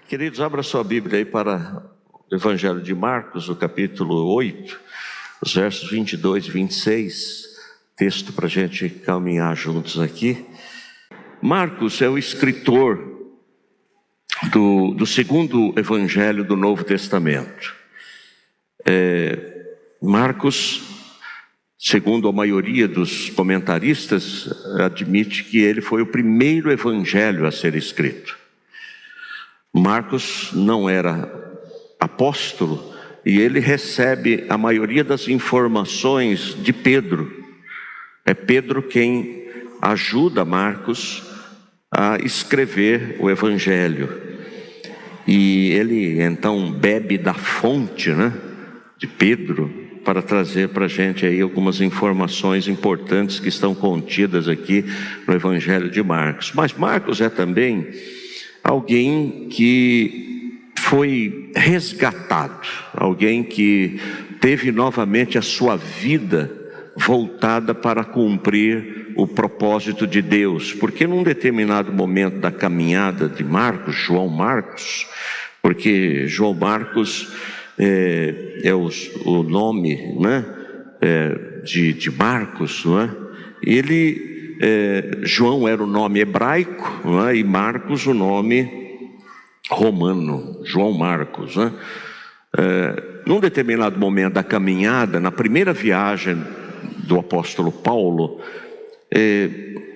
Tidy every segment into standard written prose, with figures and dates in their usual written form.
Queridos, abra sua Bíblia aí para o Evangelho de Marcos, o capítulo 8, os versos 22 e 26, texto para a gente caminhar juntos aqui. Marcos é o escritor do segundo Evangelho do Novo Testamento. Marcos, segundo a maioria dos comentaristas, admite que ele foi o primeiro evangelho a ser escrito. Marcos não era apóstolo e ele recebe a maioria das informações de Pedro. É Pedro quem ajuda Marcos a escrever o evangelho. E ele então bebe da fonte, de Pedro, para trazer para a gente aí algumas informações importantes que estão contidas aqui no evangelho de Marcos. Mas Marcos é também alguém que foi resgatado, alguém que teve novamente a sua vida voltada para cumprir o propósito de Deus, porque num determinado momento da caminhada de Marcos, João Marcos, porque João Marcos é o nome de Marcos, ele... João era o nome hebraico, e Marcos o nome romano, João Marcos. Num determinado momento da caminhada, na primeira viagem do apóstolo Paulo,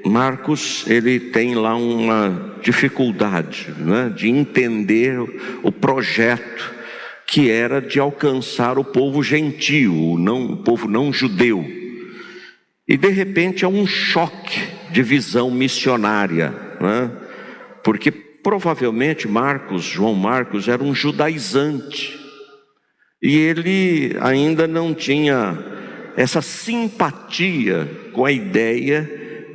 Marcos ele tem lá uma dificuldade de entender o projeto que era de alcançar o povo gentio, o povo não judeu. E de repente é um choque de visão missionária, porque provavelmente João Marcos era um judaizante, e ele ainda não tinha essa simpatia com a ideia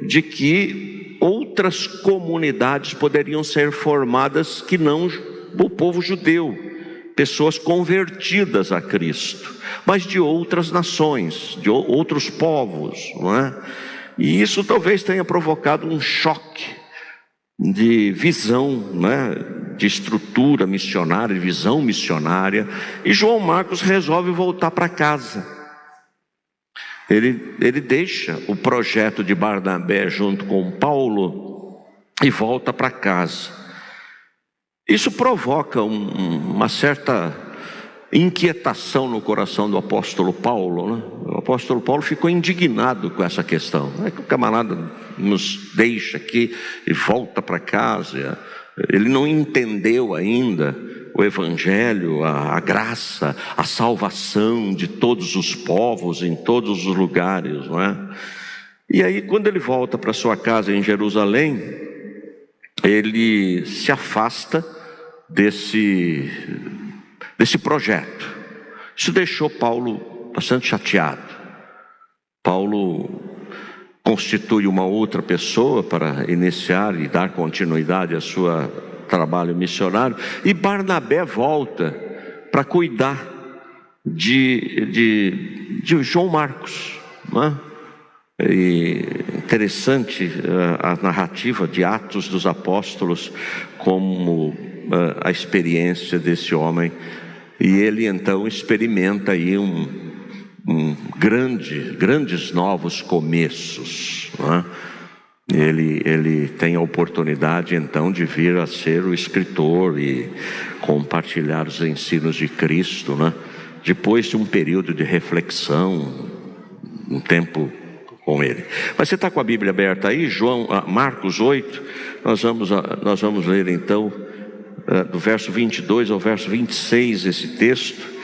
de que outras comunidades poderiam ser formadas que não o povo judeu, pessoas convertidas a Cristo, mas de outras nações, de outros povos, E isso talvez tenha provocado um choque de visão, de estrutura missionária, de visão missionária, e João Marcos resolve voltar para casa. Ele deixa o projeto de Barnabé junto com Paulo e volta para casa. Isso provoca uma certa inquietação no coração do apóstolo Paulo. O apóstolo Paulo ficou indignado com essa questão. É que o camarada nos deixa aqui e volta para casa. Ele não entendeu ainda o evangelho, a graça, a salvação de todos os povos, em todos os lugares, E aí, quando ele volta para sua casa em Jerusalém, ele se afasta desse projeto. Isso deixou Paulo bastante chateado. Paulo constitui uma outra pessoa para iniciar e dar continuidade ao seu trabalho missionário, e Barnabé volta para cuidar de João Marcos, E interessante a narrativa de Atos dos Apóstolos, como a experiência desse homem, e ele então experimenta aí grandes novos começos, Ele tem a oportunidade então de vir a ser o escritor e compartilhar os ensinos de Cristo, Depois de um período de reflexão, um tempo com ele. Mas você está com a Bíblia aberta aí? Marcos 8, nós vamos ler então do verso 22 ao verso 26 esse texto.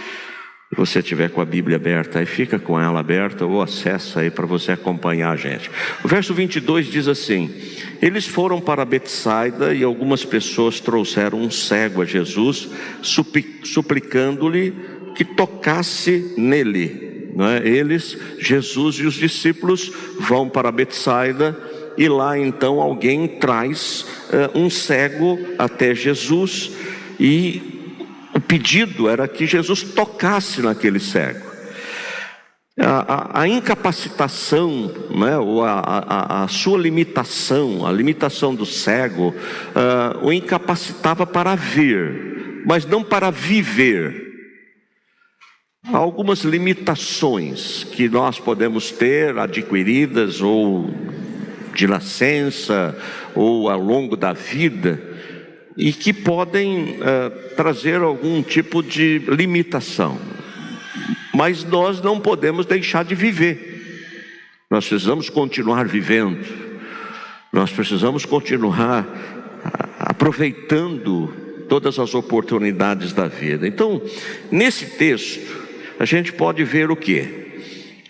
Se você tiver com a Bíblia aberta aí, fica com ela aberta ou acessa aí para você acompanhar a gente. O verso 22 diz assim: eles foram para Betsaida e algumas pessoas trouxeram um cego a Jesus, suplicando-lhe que tocasse nele. Eles, Jesus e os discípulos, vão para Betsaida, e lá então alguém traz um cego até Jesus, e o pedido era que Jesus tocasse naquele cego. A incapacitação, né, ou a sua limitação, a limitação do cego, o incapacitava para ver, mas não para viver. Há algumas limitações que nós podemos ter, adquiridas ou de nascença, ou ao longo da vida, e que podem trazer algum tipo de limitação. Mas nós não podemos deixar de viver. Nós precisamos continuar vivendo. Nós precisamos continuar aproveitando todas as oportunidades da vida. Então, nesse texto, a gente pode ver o quê?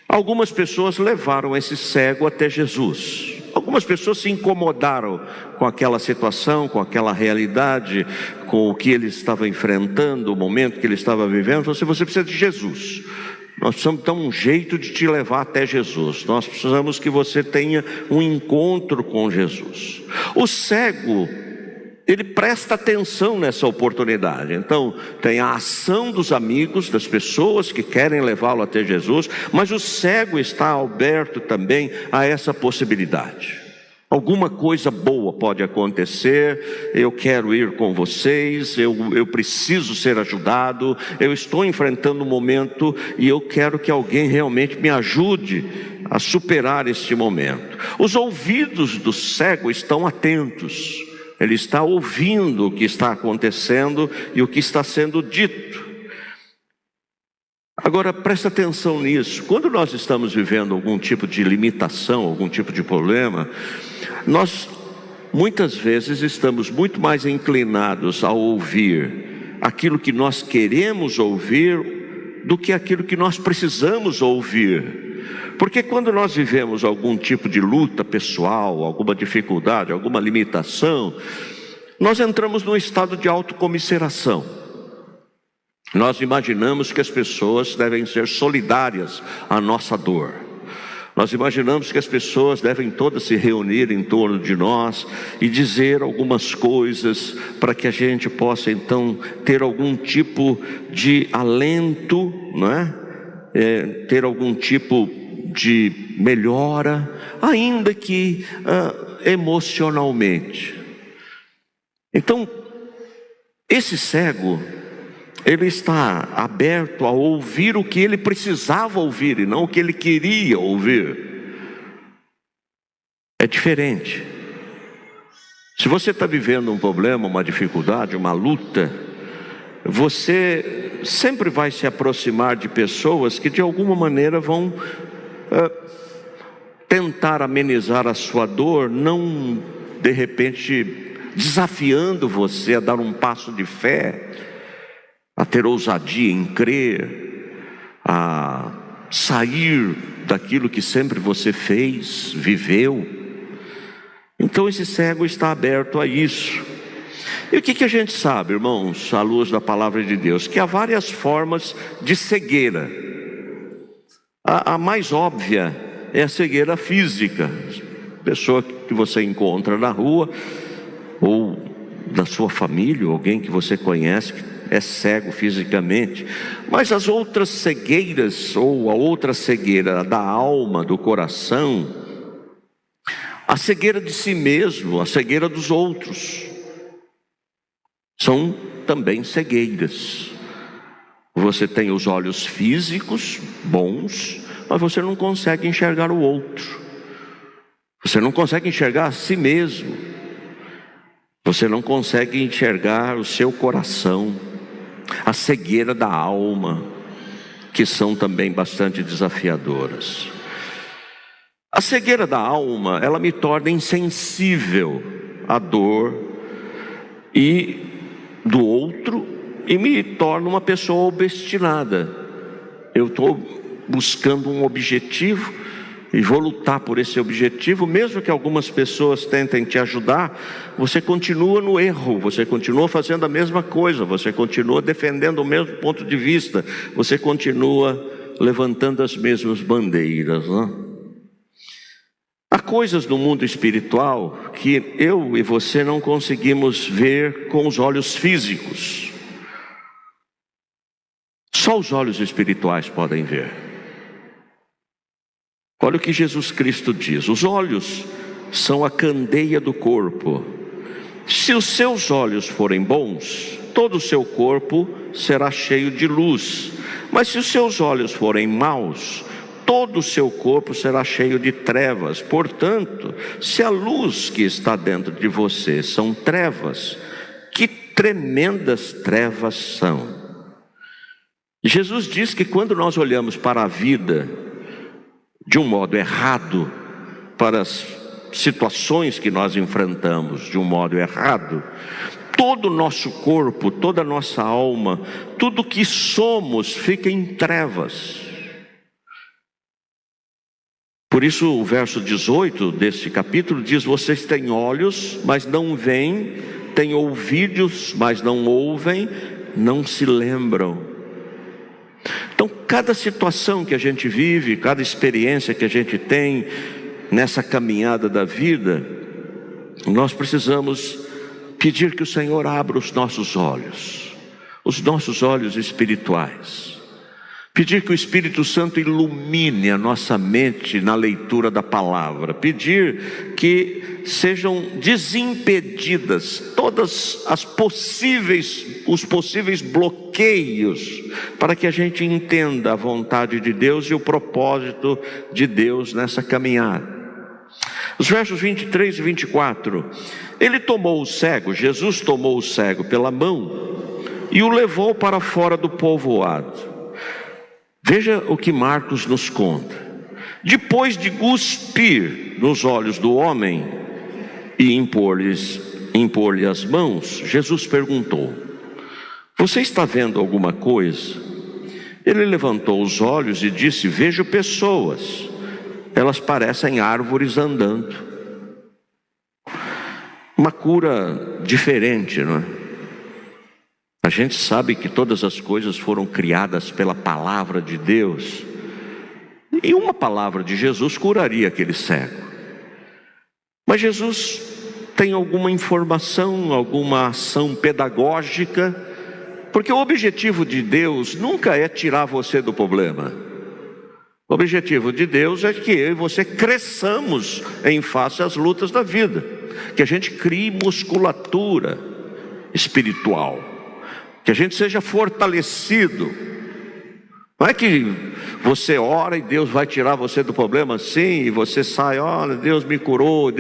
Algumas pessoas levaram esse cego até Jesus. Algumas pessoas se incomodaram com aquela situação, com aquela realidade, com o que ele estava enfrentando, o momento que ele estava vivendo. Falaram assim: você precisa de Jesus. Nós precisamos dar um jeito de te levar até Jesus. Nós precisamos que você tenha um encontro com Jesus. O cego, ele presta atenção nessa oportunidade. Então, tem a ação dos amigos, das pessoas que querem levá-lo até Jesus, mas o cego está aberto também a essa possibilidade. Alguma coisa boa pode acontecer, eu quero ir com vocês, eu preciso ser ajudado, eu estou enfrentando um momento e eu quero que alguém realmente me ajude a superar este momento. Os ouvidos do cego estão atentos. Ele está ouvindo o que está acontecendo e o que está sendo dito. Agora, presta atenção nisso. Quando nós estamos vivendo algum tipo de limitação, algum tipo de problema, nós muitas vezes estamos muito mais inclinados a ouvir aquilo que nós queremos ouvir do que aquilo que nós precisamos ouvir. Porque quando nós vivemos algum tipo de luta pessoal, alguma dificuldade, alguma limitação, nós entramos num estado de autocomiseração. Nós imaginamos que as pessoas devem ser solidárias à nossa dor. Nós imaginamos que as pessoas devem todas se reunir em torno de nós e dizer algumas coisas para que a gente possa então ter algum tipo de alento, não é? Ter algum tipo de melhora, ainda que emocionalmente. Então, esse cego, ele está aberto a ouvir o que ele precisava ouvir e não o que ele queria ouvir. É diferente. Se você está vivendo um problema, uma dificuldade, uma luta, você sempre vai se aproximar de pessoas que de alguma maneira vão tentar amenizar a sua dor, não de repente desafiando você a dar um passo de fé, a ter ousadia em crer, a sair daquilo que sempre você fez, viveu. Então esse cego está aberto a isso. E o que a gente sabe, irmãos, à luz da palavra de Deus? Que há várias formas de cegueira. A mais óbvia é a cegueira física. Pessoa que você encontra na rua, ou da sua família, ou alguém que você conhece, que é cego fisicamente. Mas as outras cegueiras, ou a outra cegueira da alma, do coração, a cegueira de si mesmo, a cegueira dos outros, são também cegueiras. Você tem os olhos físicos bons, mas você não consegue enxergar o outro. Você não consegue enxergar a si mesmo. Você não consegue enxergar o seu coração. A cegueira da alma, que são também bastante desafiadoras. A cegueira da alma, ela me torna insensível à dor e do outro, e me torna uma pessoa obstinada. Eu estou buscando um objetivo e vou lutar por esse objetivo, mesmo que algumas pessoas tentem te ajudar, você continua no erro, você continua fazendo a mesma coisa, você continua defendendo o mesmo ponto de vista, você continua levantando as mesmas bandeiras, né? Há coisas no mundo espiritual que eu e você não conseguimos ver com os olhos físicos. Só os olhos espirituais podem ver. Olha o que Jesus Cristo diz: os olhos são a candeia do corpo. Se os seus olhos forem bons, todo o seu corpo será cheio de luz. Mas se os seus olhos forem maus, todo o seu corpo será cheio de trevas. Portanto, se a luz que está dentro de você são trevas, que tremendas trevas são. Jesus diz que quando nós olhamos para a vida de um modo errado, para as situações que nós enfrentamos de um modo errado, todo o nosso corpo, toda a nossa alma, tudo que somos fica em trevas. Por isso o verso 18 desse capítulo diz: vocês têm olhos, mas não veem, têm ouvidos, mas não ouvem, não se lembram. Então, cada situação que a gente vive, cada experiência que a gente tem nessa caminhada da vida, nós precisamos pedir que o Senhor abra os nossos olhos espirituais. Pedir que o Espírito Santo ilumine a nossa mente na leitura da palavra. Pedir que sejam desimpedidas todas os possíveis bloqueios, para que a gente entenda a vontade de Deus e o propósito de Deus nessa caminhada. Os versos 23 e 24. Jesus tomou o cego pela mão e o levou para fora do povoado. Veja o que Marcos nos conta. Depois de cuspir nos olhos do homem e impor-lhe as mãos, Jesus perguntou: você está vendo alguma coisa? Ele levantou os olhos e disse: vejo pessoas, elas parecem árvores andando. Uma cura diferente, não é? A gente sabe que todas as coisas foram criadas pela palavra de Deus, e uma palavra de Jesus curaria aquele cego. Mas Jesus tem alguma informação, alguma ação pedagógica, porque o objetivo de Deus nunca é tirar você do problema. O objetivo de Deus é que eu e você cresçamos em face às lutas da vida, que a gente crie musculatura espiritual, que a gente seja fortalecido. Não é que você ora e Deus vai tirar você do problema assim, e você sai: olha, Deus me curou,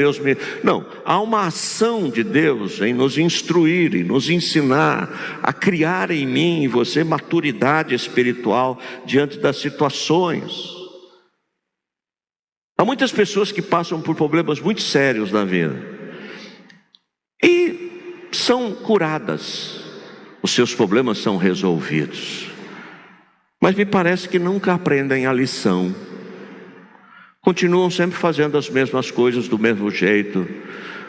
Não, há uma ação de Deus em nos instruir e nos ensinar a criar em mim e você maturidade espiritual diante das situações. Há muitas pessoas que passam por problemas muito sérios na vida e são curadas, os seus problemas são resolvidos, mas me parece que nunca aprendem a lição. Continuam sempre fazendo as mesmas coisas do mesmo jeito.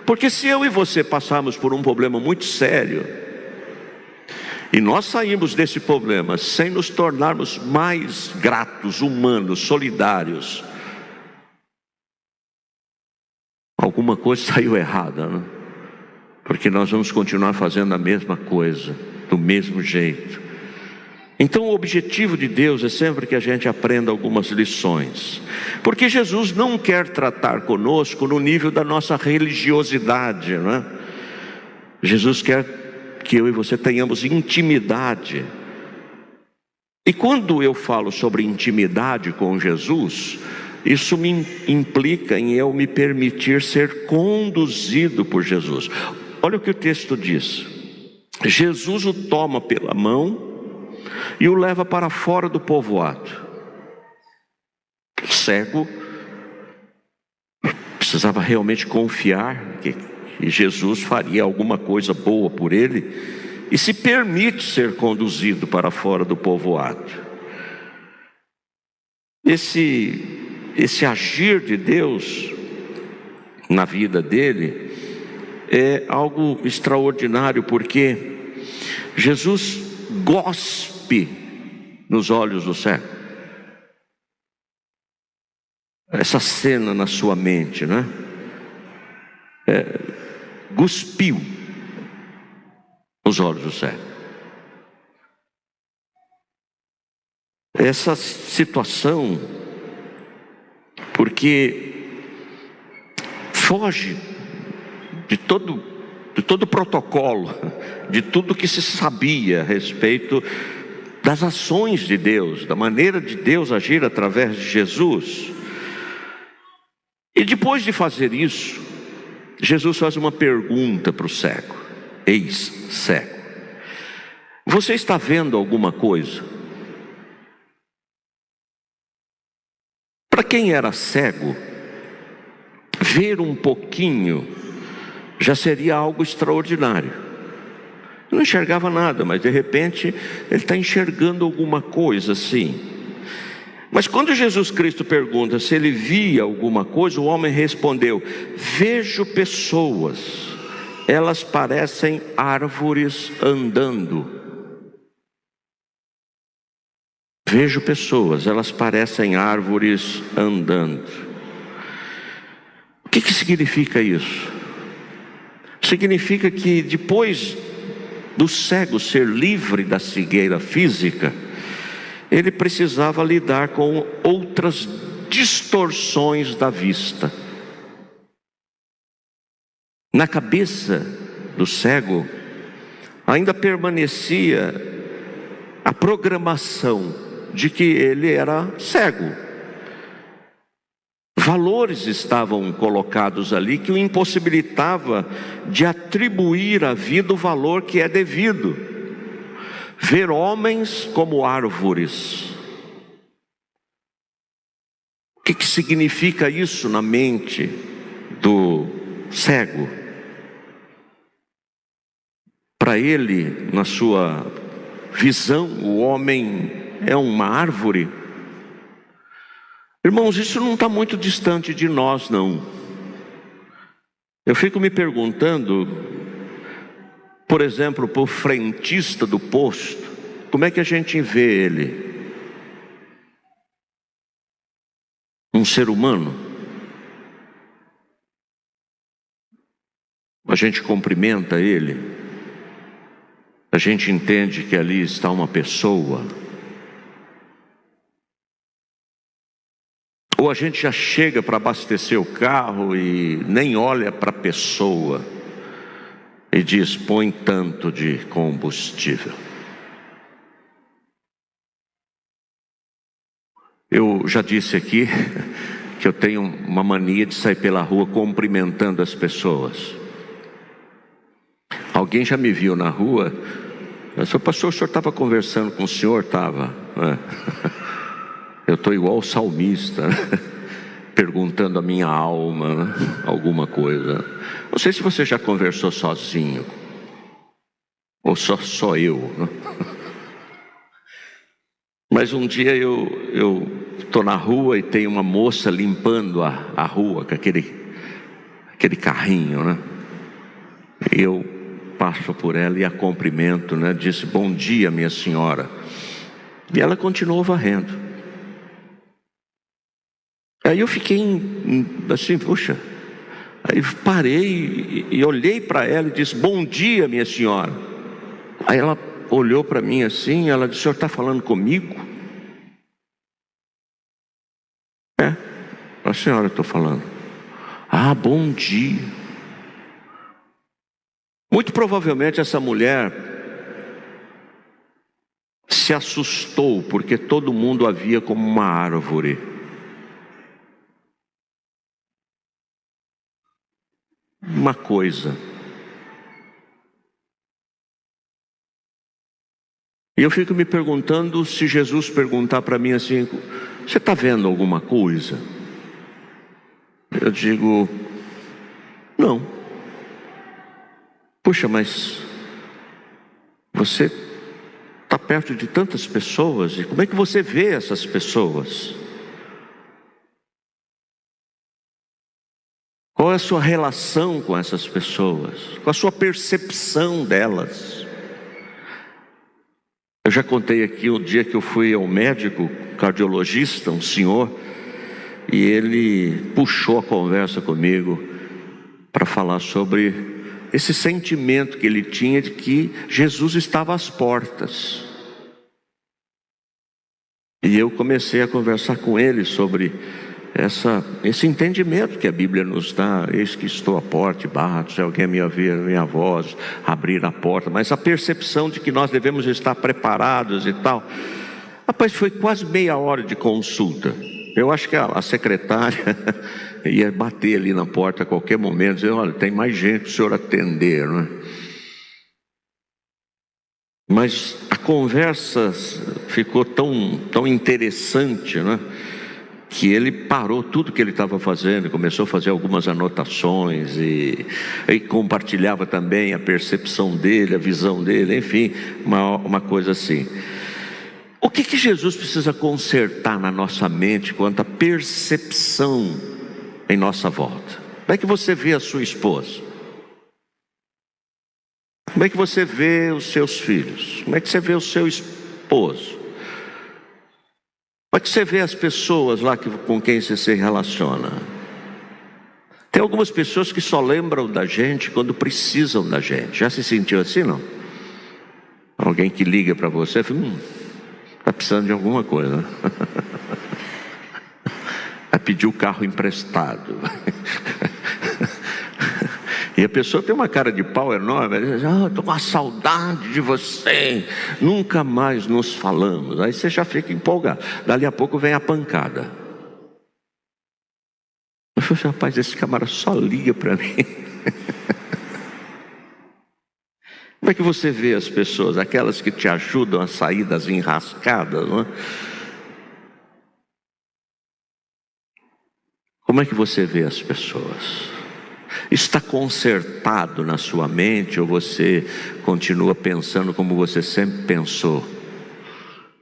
Porque se eu e você passarmos por um problema muito sério e nós saímos desse problema sem nos tornarmos mais gratos, humanos, solidários, alguma coisa saiu errada, né? Porque nós vamos continuar fazendo a mesma coisa, do mesmo jeito. Então o objetivo de Deus é sempre que a gente aprenda algumas lições, porque Jesus não quer tratar conosco no nível da nossa religiosidade, não é? Jesus quer que eu e você tenhamos intimidade. E quando eu falo sobre intimidade com Jesus, isso me implica em eu me permitir ser conduzido por Jesus. Olha o que o texto diz: Jesus o toma pela mão e o leva para fora do povoado. O cego precisava realmente confiar que Jesus faria alguma coisa boa por ele, e se permite ser conduzido para fora do povoado. Esse agir de Deus na vida dele é algo extraordinário, porque Jesus gospe nos olhos do cego. Essa cena na sua mente, né? Cuspiu nos olhos do cego. Essa situação, porque foge de todo o protocolo, de tudo que se sabia a respeito das ações de Deus, da maneira de Deus agir através de Jesus. E depois de fazer isso, Jesus faz uma pergunta para o cego, ex-cego: você está vendo alguma coisa? Para quem era cego, ver um pouquinho já seria algo extraordinário. Não enxergava nada, mas de repente ele está enxergando alguma coisa assim. Mas quando Jesus Cristo pergunta se ele via alguma coisa, o homem respondeu: vejo pessoas, elas parecem árvores andando. Vejo pessoas, elas parecem árvores andando. O que significa isso? Significa que depois do cego ser livre da cegueira física, ele precisava lidar com outras distorções da vista. Na cabeça do cego ainda permanecia a programação de que ele era cego. Valores estavam colocados ali que o impossibilitava de atribuir à vida o valor que é devido. Ver homens como árvores. O que significa isso na mente do cego? Para ele, na sua visão, o homem é uma árvore. Irmãos, isso não está muito distante de nós, não. Eu fico me perguntando, por exemplo, para o frentista do posto, como é que a gente vê ele? Um ser humano? A gente cumprimenta ele? A gente entende que ali está uma pessoa? Ou a gente já chega para abastecer o carro e nem olha para a pessoa e diz: põe tanto de combustível. Eu já disse aqui que eu tenho uma mania de sair pela rua cumprimentando as pessoas. Alguém já me viu na rua? Eu disse: pastor, o senhor estava conversando com o senhor? Estava. Eu estou igual o salmista, né? Perguntando a minha alma, né? Alguma coisa. Não sei se você já conversou sozinho, ou só eu, né? Mas um dia eu estou na rua e tem uma moça limpando a rua com aquele carrinho, né? E eu passo por ela e a cumprimento, né? Disse: bom dia, minha senhora. E ela continuou varrendo. Aí eu fiquei assim, puxa. Aí parei e olhei para ela e disse: bom dia, minha senhora. Aí ela olhou para mim assim, ela disse: o senhor está falando comigo? É, a senhora estou falando. Ah, bom dia. Muito provavelmente essa mulher se assustou porque todo mundo a via como uma árvore. Uma coisa. E eu fico me perguntando, se Jesus perguntar para mim assim: você está vendo alguma coisa? Eu digo: não. Puxa, mas você está perto de tantas pessoas, e como é que você vê essas pessoas? Qual é a sua relação com essas pessoas? Qual a sua percepção delas? Eu já contei aqui o dia que eu fui ao médico cardiologista, um senhor, e ele puxou a conversa comigo para falar sobre esse sentimento que ele tinha de que Jesus estava às portas. E eu comecei a conversar com ele sobre esse entendimento que a Bíblia nos dá. Eis que estou à porta e bato, se alguém me ouvir a minha voz, abrir a porta. Mas a percepção de que nós devemos estar preparados e tal. Rapaz, foi quase meia hora de consulta. Eu acho que a secretária ia bater ali na porta a qualquer momento, dizer: olha, tem mais gente para o senhor atender, não é? Mas a conversa ficou tão interessante, né? Que ele parou tudo que ele estava fazendo, começou a fazer algumas anotações e compartilhava também a percepção dele, a visão dele, enfim, uma coisa assim. O que Jesus precisa consertar na nossa mente quanto à percepção em nossa volta? Como é que você vê a sua esposa? Como é que você vê os seus filhos? Como é que você vê o seu esposo? Como é que você vê as pessoas lá com quem você se relaciona? Tem algumas pessoas que só lembram da gente quando precisam da gente. Já se sentiu assim, não? Alguém que liga para você e fala: está precisando de alguma coisa. Vai pedir o carro emprestado. E a pessoa tem uma cara de pau enorme. Ela diz: estou com uma saudade de você, nunca mais nos falamos. Aí você já fica empolgado. Dali a pouco vem a pancada. Eu falei: rapaz, esse camarada só liga para mim. Como é que você vê as pessoas, aquelas que te ajudam a sair das enrascadas, não é? Como é que você vê as pessoas? Está consertado na sua mente, ou você continua pensando como você sempre pensou?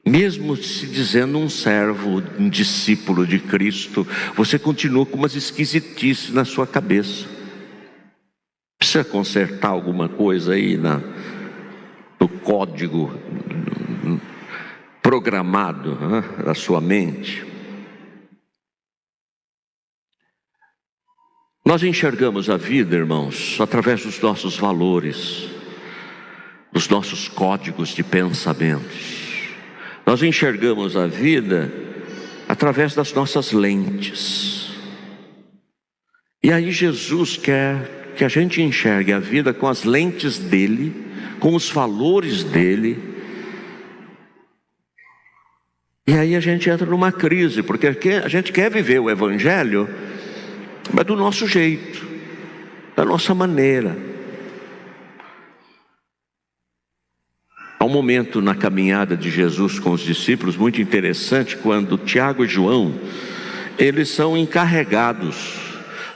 Mesmo se dizendo um servo, um discípulo de Cristo, você continua com umas esquisitices na sua cabeça. Precisa consertar alguma coisa aí no código programado, né, da sua mente. Nós enxergamos a vida, irmãos, através dos nossos valores, dos nossos códigos de pensamentos. Nós enxergamos a vida através das nossas lentes. E aí Jesus quer que a gente enxergue a vida com as lentes dele, com os valores dele. E aí a gente entra numa crise, porque a gente quer viver o Evangelho, mas do nosso jeito, da nossa maneira. Há um momento na caminhada de Jesus com os discípulos muito interessante, quando Tiago e João, eles são encarregados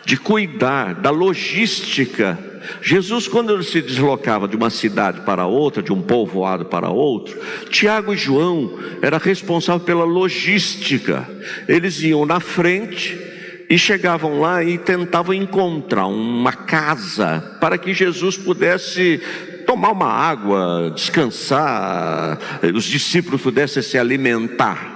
de cuidar da logística. Jesus, quando ele se deslocava de uma cidade para outra, de um povoado para outro, Tiago e João eram responsáveis pela logística. Eles iam na frente e chegavam lá e tentavam encontrar uma casa para que Jesus pudesse tomar uma água, descansar, os discípulos pudessem se alimentar.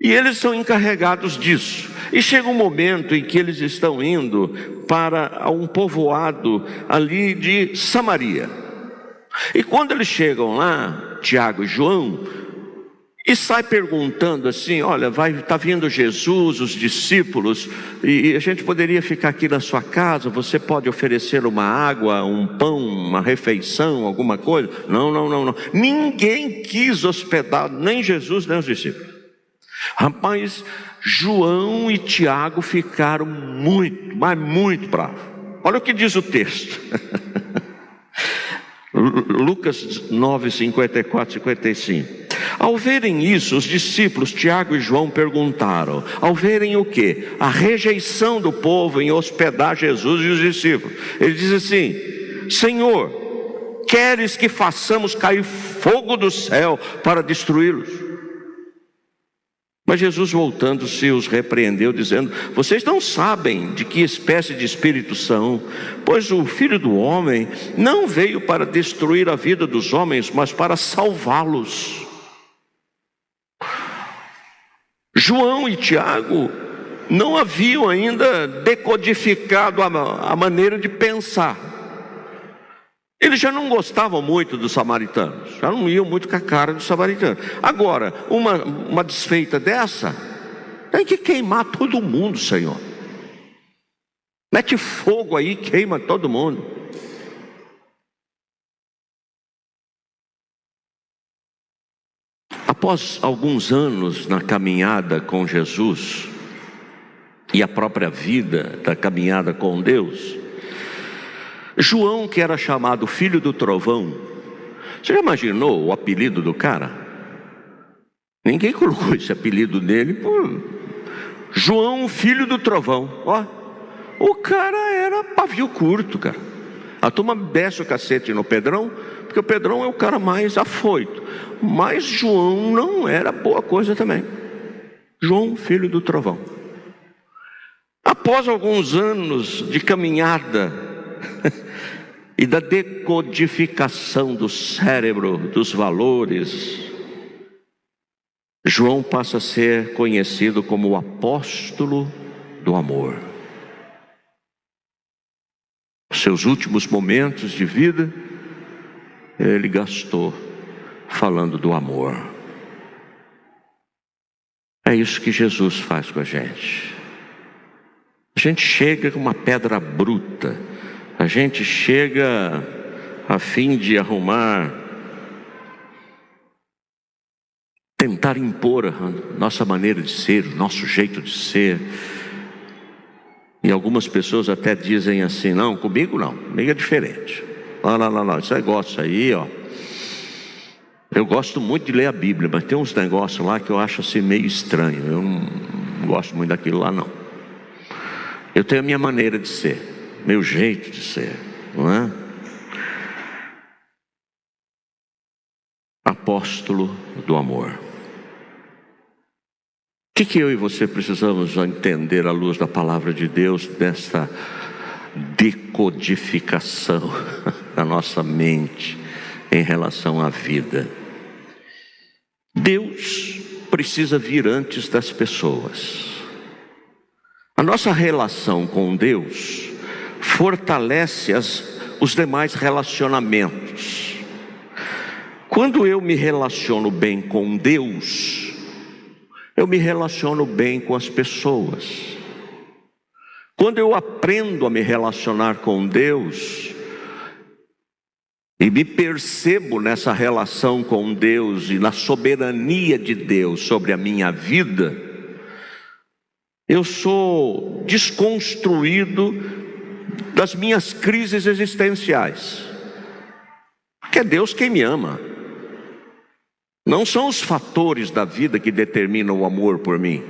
E eles são encarregados disso. E chega um momento em que eles estão indo para um povoado ali de Samaria. E quando eles chegam lá, Tiago e João, e sai perguntando assim: olha, está vindo Jesus, os discípulos, e a gente poderia ficar aqui na sua casa, você pode oferecer uma água, um pão, uma refeição, alguma coisa? Não. Ninguém quis hospedar, nem Jesus, nem os discípulos. Rapaz, João e Tiago ficaram muito bravos. Olha o que diz o texto. Lucas 9, 54, 55. Ao verem isso, os discípulos Tiago e João perguntaram. Ao verem o quê? A rejeição do povo em hospedar Jesus e os discípulos. Ele diz assim: Senhor, queres que façamos cair fogo do céu para destruí-los? Mas Jesus, voltando-se, os repreendeu, dizendo: vocês não sabem de que espécie de espírito são, pois o Filho do Homem não veio para destruir a vida dos homens, mas para salvá-los. João e Tiago não haviam ainda decodificado a maneira de pensar. Eles já não gostavam muito dos samaritanos, já não iam muito com a cara dos samaritanos. Agora, uma desfeita dessa, Tem que queimar todo mundo, Senhor. Mete fogo aí, queima todo mundo. Após alguns anos na caminhada com Jesus e a própria vida da caminhada com Deus, João, que era chamado filho do trovão, você já imaginou o apelido do cara? Ninguém colocou esse apelido nele por João, filho do trovão. Ó, o cara era pavio curto, cara. A turma desce o cacete no Pedrão, porque o Pedrão é o cara mais afoito. Mas João não era boa coisa também. João, filho do trovão. Após alguns anos de caminhada e da decodificação do cérebro, dos valores, João passa a ser conhecido como o apóstolo do amor. Seus últimos momentos de vida, ele gastou falando do amor. É isso que Jesus faz com a gente. A gente chega com uma pedra bruta, a gente chega a fim de arrumar, tentar impor a nossa maneira de ser, o nosso jeito de ser. E algumas pessoas até dizem assim: não, comigo é diferente. Não, esse negócio aí, ó. Eu gosto muito de ler a Bíblia, mas tem uns negócios lá que eu acho assim meio estranho. Eu não gosto muito daquilo lá, não. Eu tenho a minha maneira de ser, meu jeito de ser, não é? Apóstolo do amor. O que eu e você precisamos entender à luz da palavra de Deus, dessa decodificação da nossa mente em relação à vida? Deus precisa vir antes das pessoas. A nossa relação com Deus fortalece os demais relacionamentos. Quando eu me relaciono bem com Deus, eu me relaciono bem com as pessoas. Quando eu aprendo a me relacionar com Deus e me percebo nessa relação com Deus e na soberania de Deus sobre a minha vida, eu sou desconstruído das minhas crises existenciais. Porque é Deus quem me ama. Não são os fatores da vida que determinam o amor por mim,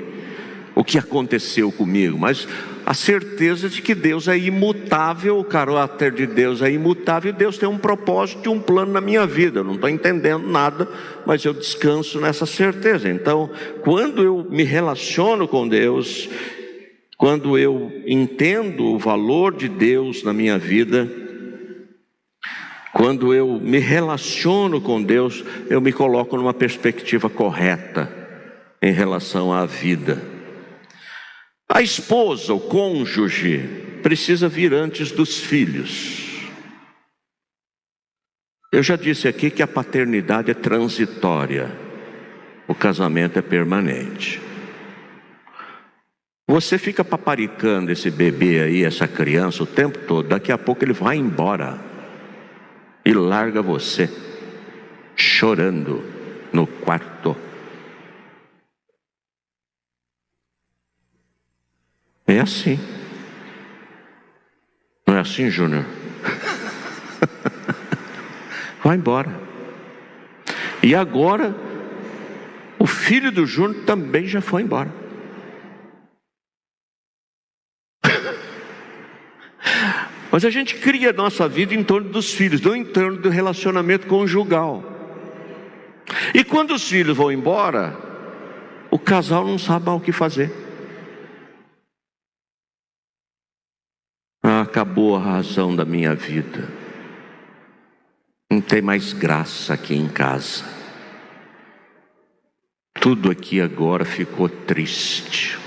o que aconteceu comigo, mas a certeza de que Deus é imutável, o caráter de Deus é imutável, e Deus tem um propósito e um plano na minha vida. Eu não estou entendendo nada, mas eu descanso nessa certeza. Então, quando eu me relaciono com Deus, quando eu entendo o valor de Deus na minha vida, quando eu me relaciono com Deus, eu me coloco numa perspectiva correta em relação à vida. A esposa, o cônjuge, precisa vir antes dos filhos. Eu já disse aqui que a paternidade é transitória, o casamento é permanente. Você fica paparicando esse bebê aí, essa criança o tempo todo, daqui a pouco ele vai embora e larga você chorando no quarto. É assim. Não é assim, Júnior? Vai embora. E agora o filho do Júnior também já foi embora. Mas a gente cria a nossa vida em torno dos filhos, não em torno do relacionamento conjugal. E quando os filhos vão embora, o casal não sabe mais o que fazer. Acabou a razão da minha vida. Não tem mais graça aqui em casa. Tudo aqui agora ficou triste.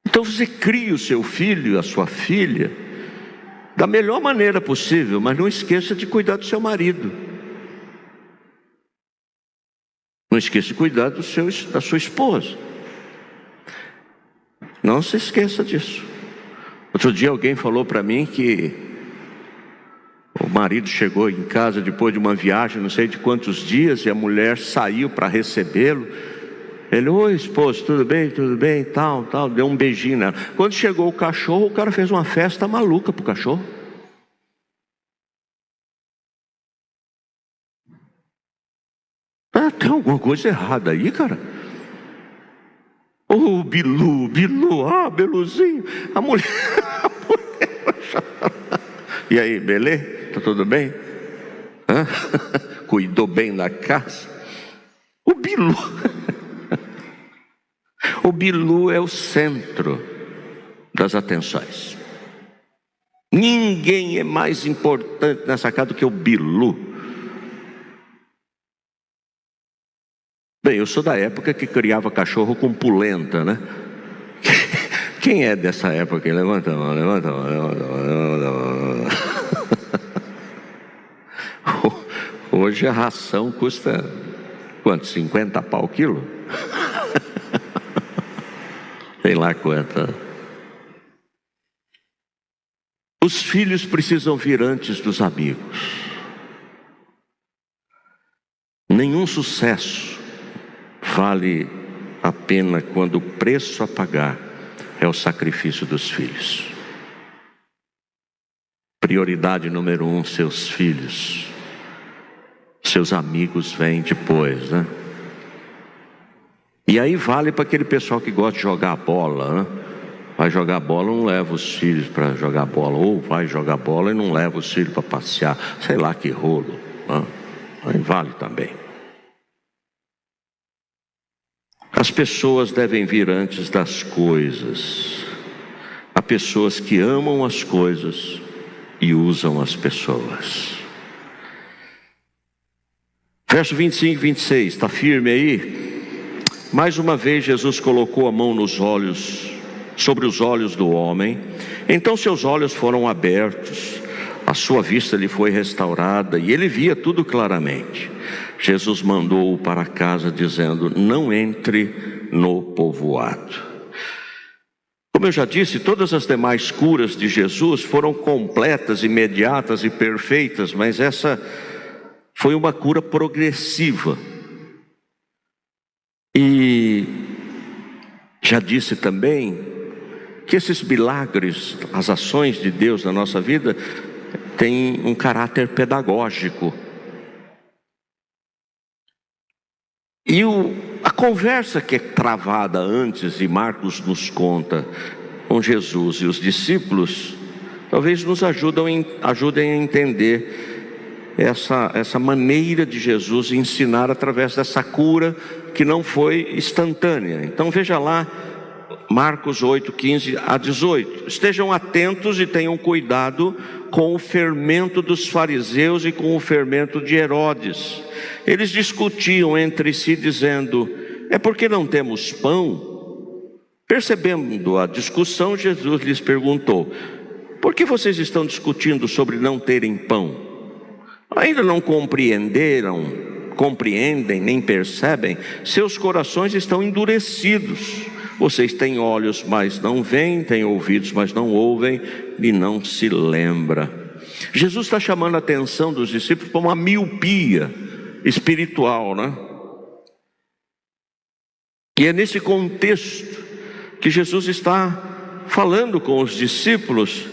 Então você cria o seu filho, a sua filha, da melhor maneira possível, mas não esqueça de cuidar do seu marido. Não esqueça de cuidar da sua esposa. Não se esqueça disso. Outro dia alguém falou para mim que o marido chegou em casa depois de uma viagem, não sei de quantos dias, e a mulher saiu para recebê-lo. Ele: oi, esposo, tudo bem, tal, deu um beijinho nela. Quando chegou o cachorro, o cara fez uma festa maluca pro cachorro. Tem alguma coisa errada aí, cara. Ô, Bilu, Beluzinho. A mulher e aí, beleza? Tá tudo bem? Cuidou bem da casa? O Bilu o Bilu é o centro das atenções. Ninguém é mais importante nessa casa do que o Bilu. Bem, eu sou da época que criava cachorro com polenta, né? Quem é dessa época? Levanta a mão. Hoje a ração custa quanto? 50 pau o quilo? Sei lá quanto. Os filhos precisam vir antes dos amigos. Nenhum sucesso vale a pena quando o preço a pagar é o sacrifício dos filhos. Prioridade número 1, seus filhos. Seus amigos vêm depois, né? E aí vale para aquele pessoal que gosta de jogar bola, né? Vai jogar bola, não leva os filhos para jogar bola. Ou vai jogar bola e não leva os filhos para passear. Sei lá que rolo, né? Aí vale também. As pessoas devem vir antes das coisas. Há pessoas que amam as coisas e usam as pessoas. Verso 25 e 26, está firme aí? Mais uma vez Jesus colocou a mão sobre os olhos do homem. Então seus olhos foram abertos, a sua vista lhe foi restaurada e ele via tudo claramente. Jesus mandou-o para casa dizendo: não entre no povoado. Como eu já disse, todas as demais curas de Jesus foram completas, imediatas e perfeitas, mas essa foi uma cura progressiva. E já disse também que esses milagres, as ações de Deus na nossa vida, têm um caráter pedagógico. E a conversa que é travada antes, e Marcos nos conta, com Jesus e os discípulos, talvez nos ajudem a entender essa maneira de Jesus ensinar através dessa cura que não foi instantânea. Então veja lá, Marcos 8, 15 a 18. Estejam atentos e tenham cuidado com o fermento dos fariseus e com o fermento de Herodes. Eles discutiam entre si dizendo: é porque não temos pão? Percebendo a discussão, Jesus lhes perguntou: por que vocês estão discutindo sobre não terem pão? Ainda não compreendem, nem percebem? Seus corações estão endurecidos. Vocês têm olhos, mas não veem, têm ouvidos, mas não ouvem, e não se lembra. Jesus está chamando a atenção dos discípulos para uma miopia espiritual, né? E é nesse contexto que Jesus está falando com os discípulos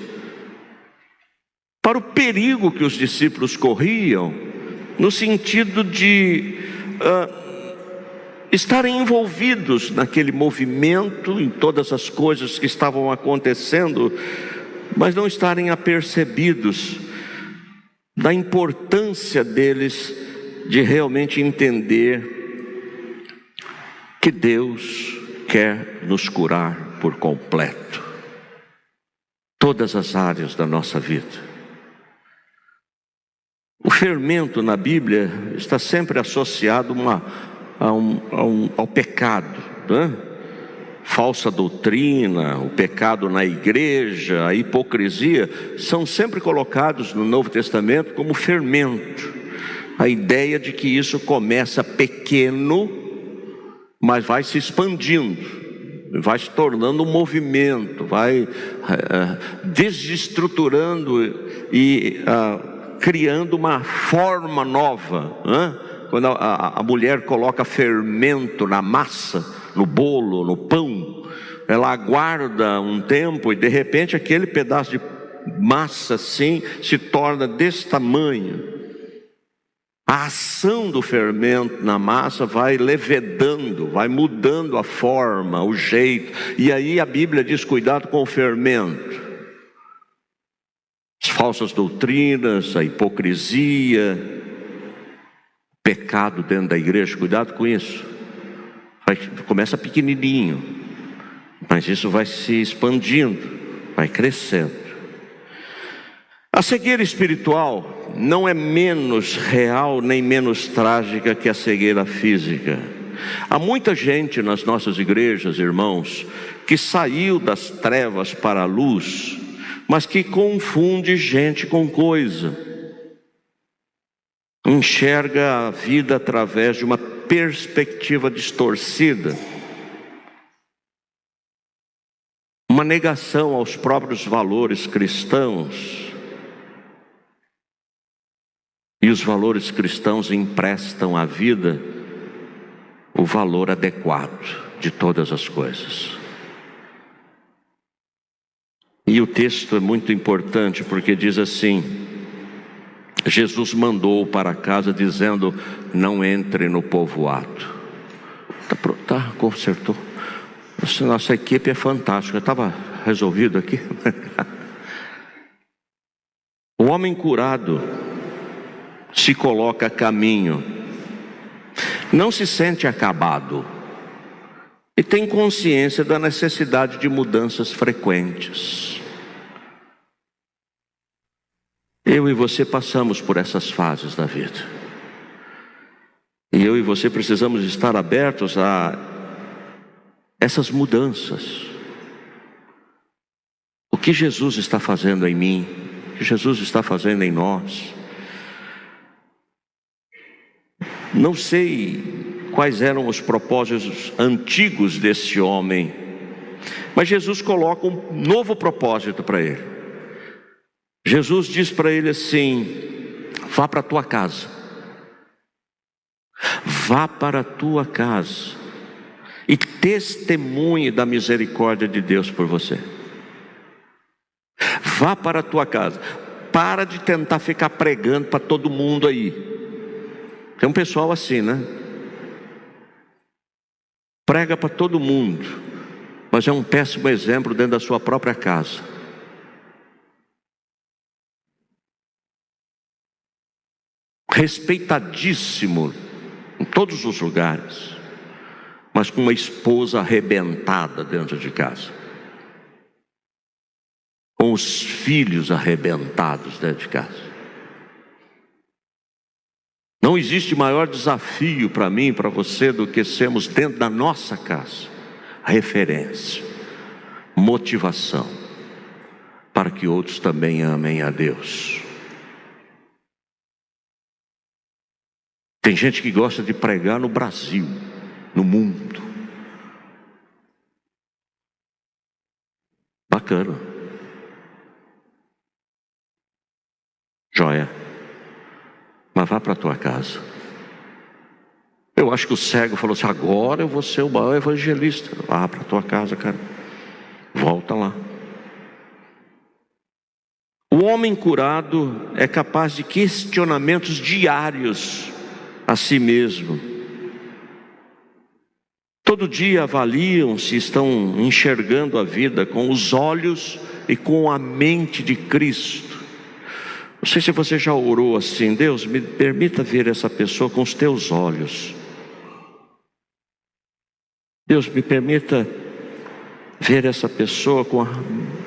para o perigo que os discípulos corriam, no sentido de estarem envolvidos naquele movimento, em todas as coisas que estavam acontecendo, mas não estarem apercebidos da importância deles de realmente entender que Deus quer nos curar por completo, todas as áreas da nossa vida. O fermento na Bíblia está sempre associado ao pecado, né? Falsa doutrina, o pecado na igreja, a hipocrisia, são sempre colocados no Novo Testamento como fermento. A ideia de que isso começa pequeno, mas vai se expandindo. vai se tornando um movimento, vai desestruturando e criando uma forma nova, né? Quando a mulher coloca fermento na massa, no bolo, no pão, ela aguarda um tempo e de repente aquele pedaço de massa assim se torna desse tamanho. A ação do fermento na massa vai levedando, vai mudando a forma, o jeito. E aí a Bíblia diz: cuidado com o fermento. As falsas doutrinas, a hipocrisia, pecado dentro da igreja, cuidado com isso. Começa pequenininho, mas isso vai se expandindo, vai crescendo. A cegueira espiritual não é menos real nem menos trágica que a cegueira física. Há muita gente nas nossas igrejas, irmãos, que saiu das trevas para a luz, mas que confunde gente com coisa. Enxerga a vida através de uma perspectiva distorcida. Uma negação aos próprios valores cristãos. E os valores cristãos emprestam à vida o valor adequado de todas as coisas. E o texto é muito importante porque diz assim: Jesus mandou para casa dizendo: não entre no povoado. Consertou. Nossa equipe é fantástica. Estava resolvido aqui. O homem curado se coloca a caminho, não se sente acabado e tem consciência da necessidade de mudanças frequentes. Eu e você passamos por essas fases da vida, e eu e você precisamos estar abertos a essas mudanças. O que Jesus está fazendo em mim, o que Jesus está fazendo em nós. Não sei quais eram os propósitos antigos desse homem, mas Jesus coloca um novo propósito para ele. Jesus diz para ele assim: vá para a tua casa, vá para a tua casa e testemunhe da misericórdia de Deus por você. Vá para a tua casa, para de tentar ficar pregando para todo mundo aí. Tem um pessoal assim, né? Prega para todo mundo, mas é um péssimo exemplo dentro da sua própria casa. Respeitadíssimo em todos os lugares, mas com uma esposa arrebentada dentro de casa, com os filhos arrebentados dentro de casa. Não existe maior desafio para mim e para você do que sermos dentro da nossa casa referência, motivação, para que outros também amem a Deus. Tem gente que gosta de pregar no Brasil, no mundo. Bacana. Joia. Mas vá para a tua casa. Eu acho que o cego falou assim: agora eu vou ser o maior evangelista. Vá para a tua casa, cara. Volta lá. O homem curado é capaz de questionamentos diários a si mesmo. Todo dia avaliam se estão enxergando a vida com os olhos e com a mente de Cristo. Não sei se você já orou assim: Deus, me permita ver essa pessoa com os teus olhos. Deus, me permita ver essa pessoa com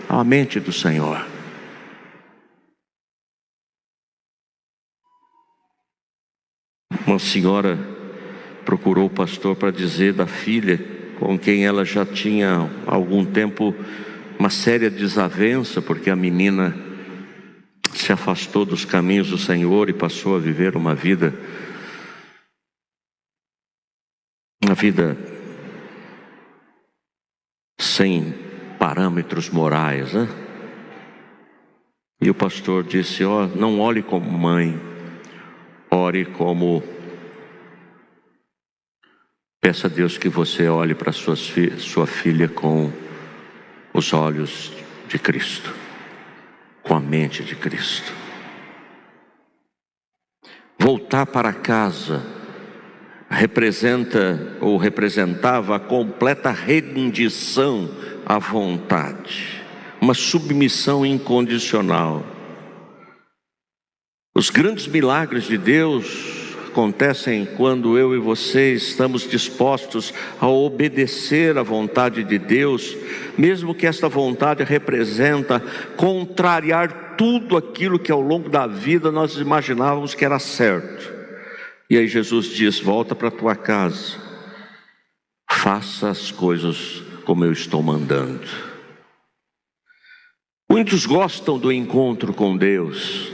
a mente do Senhor. Uma senhora procurou o pastor para dizer da filha com quem ela já tinha há algum tempo uma séria desavença, porque a menina se afastou dos caminhos do Senhor e passou a viver uma vida sem parâmetros morais, né? E o pastor disse: não olhe como mãe, ore como... Peça a Deus que você olhe para sua filha com os olhos de Cristo, com a mente de Cristo. Voltar para casa representava a completa rendição à vontade, uma submissão incondicional. Os grandes milagres de Deus acontecem quando eu e você estamos dispostos a obedecer à vontade de Deus, mesmo que esta vontade representa contrariar tudo aquilo que ao longo da vida nós imaginávamos que era certo. E aí Jesus diz: volta para a tua casa, faça as coisas como eu estou mandando. Muitos gostam do encontro com Deus,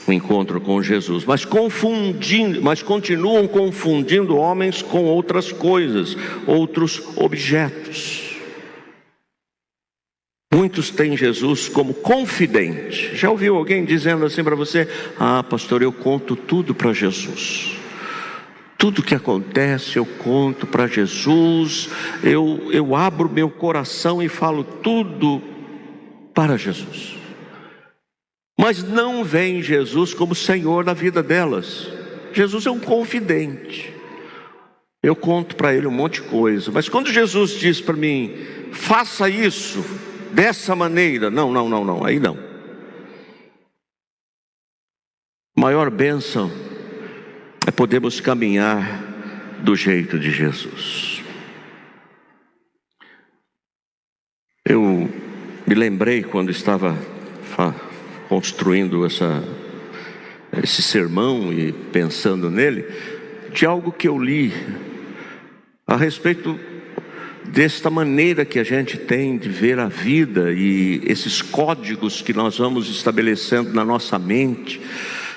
o encontro com Jesus, mas continuam confundindo homens com outras coisas, outros objetos. Muitos têm Jesus como confidente. Já ouviu alguém dizendo assim para você: pastor, eu conto tudo para Jesus. Tudo que acontece eu conto para Jesus. Eu abro meu coração e falo tudo para Jesus. Mas não veem Jesus como Senhor da vida delas. Jesus é um confidente. Eu conto para ele um monte de coisa. Mas quando Jesus diz para mim: faça isso dessa maneira, não, aí não. A maior bênção é podermos caminhar do jeito de Jesus. Eu me lembrei quando estava construindo esse sermão e pensando nele, de algo que eu li a respeito desta maneira que a gente tem de ver a vida e esses códigos que nós vamos estabelecendo na nossa mente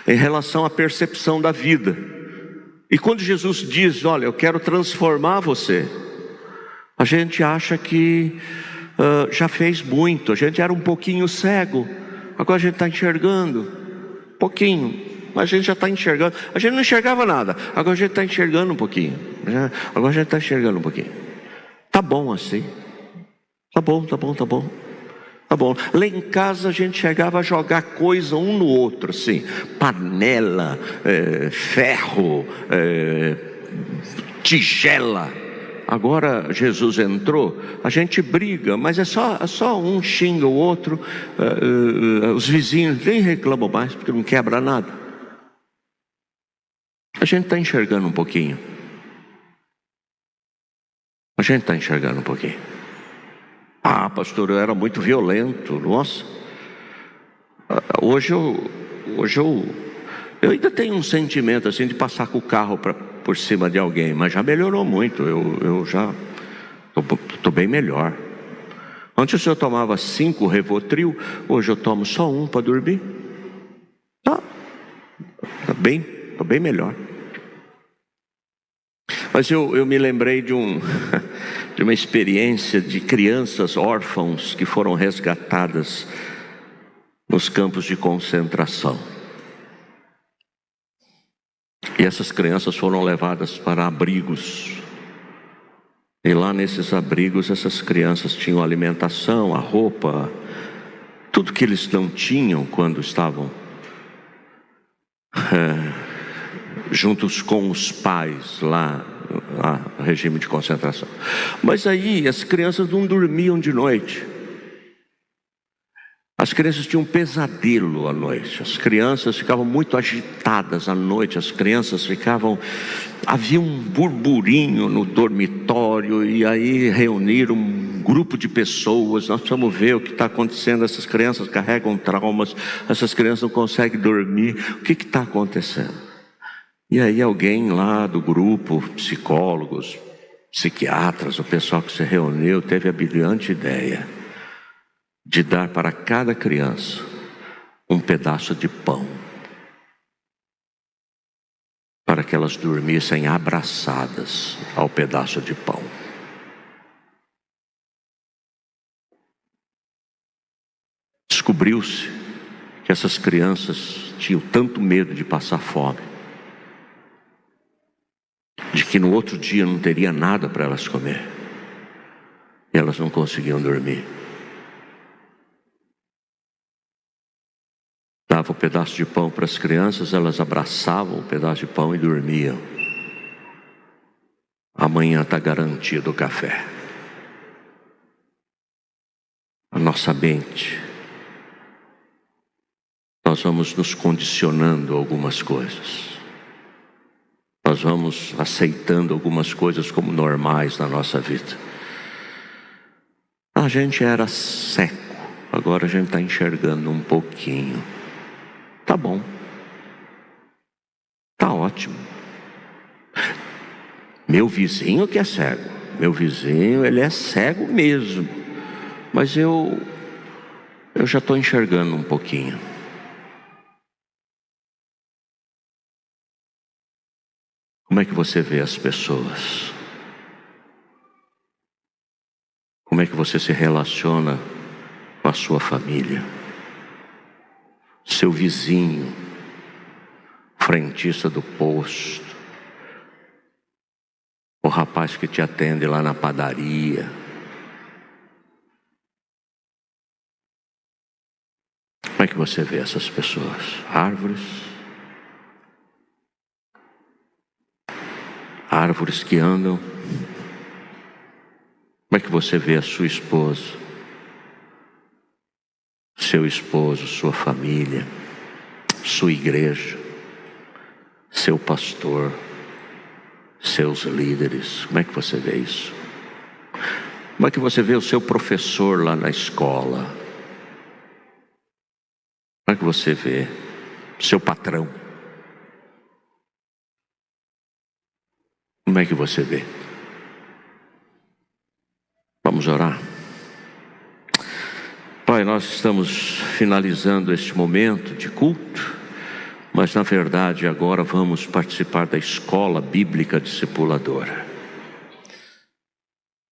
em relação à percepção da vida. E quando Jesus diz: olha, eu quero transformar você, a gente acha que já fez muito. A gente era um pouquinho cego, agora a gente está enxergando pouquinho, mas a gente já está enxergando. A gente não enxergava nada, agora a gente está enxergando um pouquinho. Agora a gente está enxergando um pouquinho. Tá bom assim. Tá bom. Lá em casa a gente chegava a jogar coisa um no outro, assim, panela, ferro, tigela. Agora Jesus entrou, a gente briga, mas é só um xinga o outro. Os vizinhos nem reclamam mais, porque não quebra nada. A gente está enxergando um pouquinho. A gente está enxergando um pouquinho. Pastor, eu era muito violento. Nossa. Hoje eu ainda tenho um sentimento assim de passar com o carro por cima de alguém, mas já melhorou muito. Eu já estou bem melhor. Antes o senhor tomava 5 Rivotril, hoje eu tomo só 1 para dormir. Estou bem melhor. Mas eu me lembrei de uma experiência de crianças órfãos que foram resgatadas nos campos de concentração. E essas crianças foram levadas para abrigos. E lá nesses abrigos, essas crianças tinham a alimentação, a roupa, tudo que eles não tinham quando estavam juntos com os pais lá no regime de concentração. Mas aí as crianças não dormiam de noite. As crianças tinham um pesadelo à noite. As crianças ficavam muito agitadas à noite. Havia um burburinho no dormitório. E aí reuniram um grupo de pessoas. Nós precisamos ver o que está acontecendo. Essas crianças carregam traumas. Essas crianças não conseguem dormir. O que está acontecendo? E aí alguém lá do grupo, psicólogos, psiquiatras, o pessoal que se reuniu, teve a brilhante ideia de dar para cada criança um pedaço de pão, para que elas dormissem abraçadas ao pedaço de pão. descobriu-se que essas crianças tinham tanto medo de passar fome, de que no outro dia não teria nada para elas comer, e elas não conseguiam dormir. Dava um pedaço de pão para as crianças, elas abraçavam o pedaço de pão e dormiam. Amanhã está garantido o café. A nossa mente, nós vamos nos condicionando a algumas coisas. Nós vamos aceitando algumas coisas como normais na nossa vida. A gente era cego, agora a gente está enxergando um pouquinho. Tá bom, tá ótimo. Meu vizinho que é cego, meu vizinho, ele é cego mesmo, mas eu já estou enxergando um pouquinho. Como é que você vê as pessoas? Como é que você se relaciona com a sua família? Seu vizinho, frentista do posto, o rapaz que te atende lá na padaria. Como é que você vê essas pessoas? Árvores que andam. Como é que você vê a sua esposa, seu esposo, sua família, sua igreja, seu pastor, seus líderes? Como é que você vê isso? Como é que você vê o seu professor lá na escola? Como é que você vê o seu patrão? Como é que você vê? Vamos orar? Pai, nós estamos finalizando este momento de culto, mas na verdade agora vamos participar da escola bíblica discipuladora.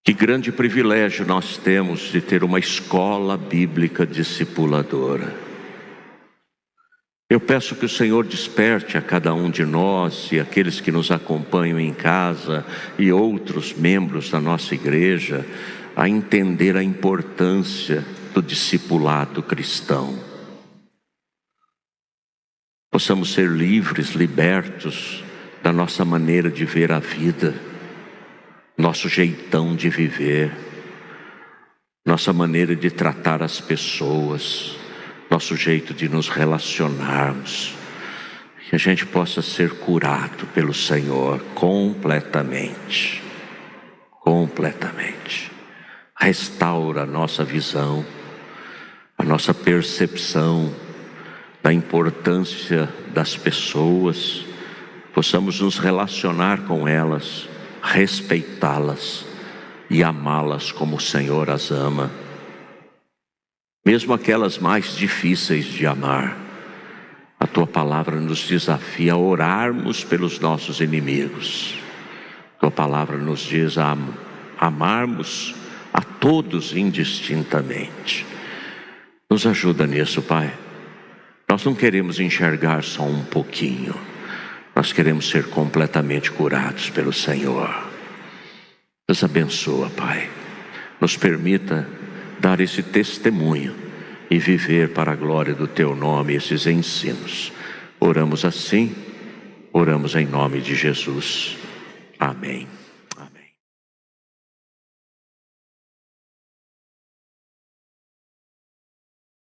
Que grande privilégio nós temos de ter uma escola bíblica discipuladora. Eu peço que o Senhor desperte a cada um de nós e aqueles que nos acompanham em casa e outros membros da nossa igreja a entender a importância do discipulado cristão. Possamos ser livres, libertos da nossa maneira de ver a vida, nosso jeitão de viver, nossa maneira de tratar as pessoas, nosso jeito de nos relacionarmos. Que a gente possa ser curado pelo Senhor completamente. Restaura a nossa visão, a nossa percepção da importância das pessoas, possamos nos relacionar com elas, respeitá-las e amá-las como o Senhor as ama. Mesmo aquelas mais difíceis de amar, a Tua palavra nos desafia a orarmos pelos nossos inimigos. Tua palavra nos diz a amarmos a todos indistintamente. Nos ajuda nisso, Pai. Nós não queremos enxergar só um pouquinho. Nós queremos ser completamente curados pelo Senhor. Nos abençoa, Pai. Nos permita dar esse testemunho e viver para a glória do Teu nome esses ensinos. Oramos assim, oramos em nome de Jesus. Amém.